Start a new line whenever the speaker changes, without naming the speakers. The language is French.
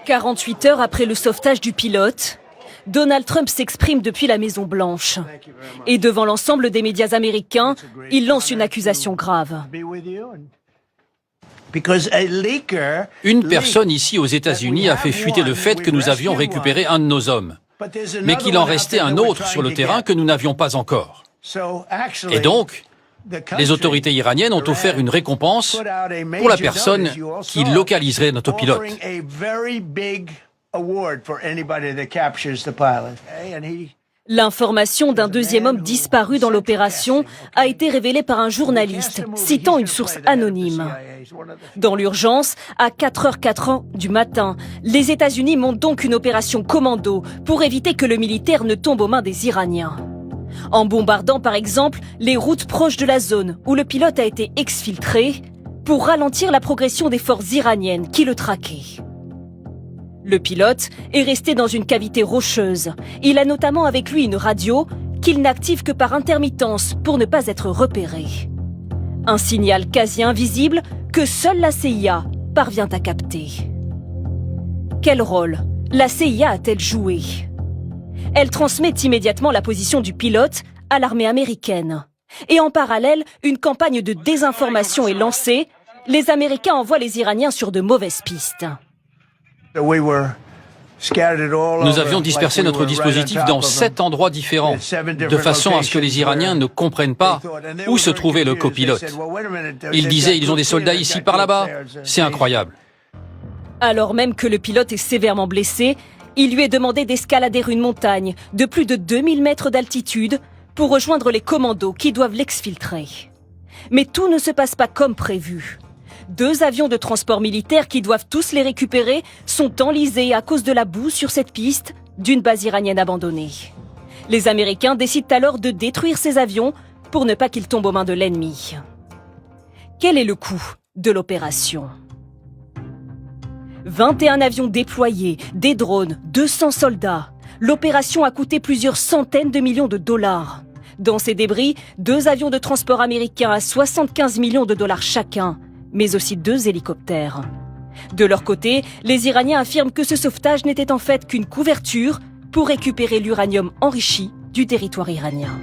48 heures après le sauvetage du pilote, Donald Trump s'exprime depuis la Maison-Blanche. Et devant l'ensemble des médias américains, il lance une accusation grave.
Une personne ici aux États-Unis a fait fuiter le fait que nous avions récupéré un de nos hommes, mais qu'il en restait un autre sur le terrain que nous n'avions pas encore. Et donc, les autorités iraniennes ont offert une récompense pour la personne qui localiserait notre pilote.
L'information d'un deuxième homme disparu dans l'opération a été révélée par un journaliste, citant une source anonyme. Dans l'urgence, à 4h04 du matin, les États-Unis montent donc une opération commando pour éviter que le militaire ne tombe aux mains des Iraniens. En bombardant par exemple les routes proches de la zone où le pilote a été exfiltré pour ralentir la progression des forces iraniennes qui le traquaient. Le pilote est resté dans une cavité rocheuse. Il a notamment avec lui une radio qu'il n'active que par intermittence pour ne pas être repéré. Un signal quasi invisible que seule la CIA parvient à capter. Quel rôle la CIA a-t-elle joué ? Elle transmet immédiatement la position du pilote à l'armée américaine. Et en parallèle, une campagne de désinformation est lancée. Les Américains envoient les Iraniens sur de mauvaises pistes.
Nous avions dispersé notre dispositif dans 7 endroits différents, de façon à ce que les Iraniens ne comprennent pas où se trouvait le copilote. Ils disaient, ils ont des soldats ici par là-bas. C'est incroyable.
Alors même que le pilote est sévèrement blessé, il lui est demandé d'escalader une montagne de plus de 2000 mètres d'altitude pour rejoindre les commandos qui doivent l'exfiltrer. Mais tout ne se passe pas comme prévu. 2 avions de transport militaire qui doivent tous les récupérer sont enlisés à cause de la boue sur cette piste d'une base iranienne abandonnée. Les Américains décident alors de détruire ces avions pour ne pas qu'ils tombent aux mains de l'ennemi. Quel est le coût de l'opération ? 21 avions déployés, des drones, 200 soldats. L'opération a coûté plusieurs centaines de millions de dollars. Dans ces débris, 2 avions de transport américains à 75 millions de dollars chacun, mais aussi 2 hélicoptères. De leur côté, les Iraniens affirment que ce sauvetage n'était en fait qu'une couverture pour récupérer l'uranium enrichi du territoire iranien.